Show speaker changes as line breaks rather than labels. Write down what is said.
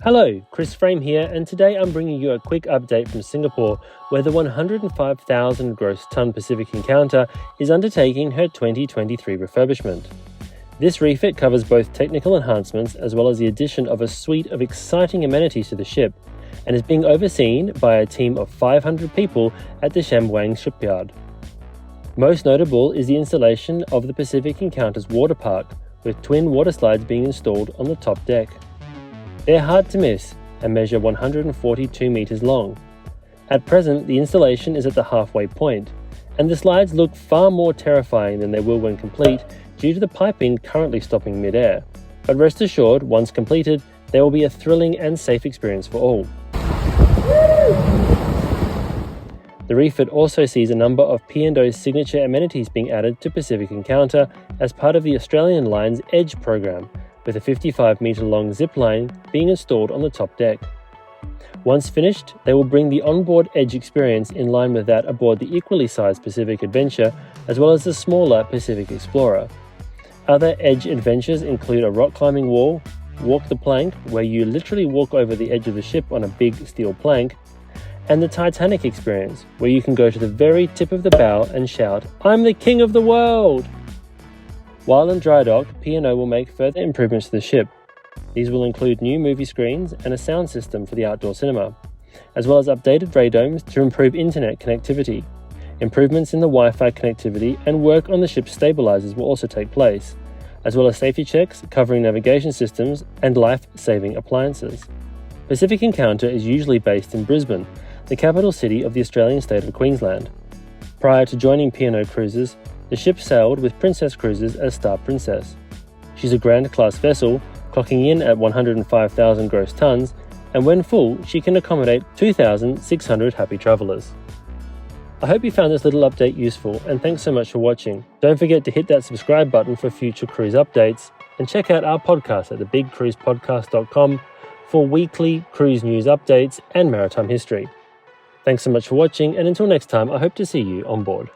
Hello, Chris Frame here, and today I'm bringing you a quick update from Singapore, where the 105,000 gross tonne Pacific Encounter is undertaking her 2023 refurbishment. This refit covers both technical enhancements as well as the addition of a suite of exciting amenities to the ship, and is being overseen by a team of 500 people at the Sembcorp shipyard. Most notable is the installation of the Pacific Encounter's water park, with twin waterslides being installed on the top deck. They're hard to miss and measure 142 metres long. At present, the installation is at the halfway point, and the slides look far more terrifying than they will when complete due to the piping currently stopping mid-air. But rest assured, once completed, there will be a thrilling and safe experience for all. The refit also sees a number of P&O signature amenities being added to Pacific Encounter as part of the Australian Line's EDGE program, with a 55-metre-long zipline being installed on the top deck. Once finished, they will bring the onboard EDGE experience in line with that aboard the equally sized Pacific Adventure, as well as the smaller Pacific Explorer. Other EDGE adventures include a rock climbing wall, walk the plank, where you literally walk over the edge of the ship on a big steel plank, and the Titanic experience, where you can go to the very tip of the bow and shout, "I'm the king of the world!" While in drydock, P&O will make further improvements to the ship. These will include new movie screens and a sound system for the outdoor cinema, as well as updated radomes to improve internet connectivity. Improvements in the Wi-Fi connectivity and work on the ship's stabilisers will also take place, as well as safety checks covering navigation systems and life-saving appliances. Pacific Encounter is usually based in Brisbane, the capital city of the Australian state of Queensland. Prior to joining P&O Cruises, the ship sailed with Princess Cruises as Star Princess. She's a Grand Class vessel, clocking in at 105,000 gross tonnes, and when full, she can accommodate 2,600 happy travellers. I hope you found this little update useful, and thanks so much for watching. Don't forget to hit that subscribe button for future cruise updates, and check out our podcast at thebigcruisepodcast.com for weekly cruise news updates and maritime history. Thanks so much for watching, and until next time, I hope to see you on board.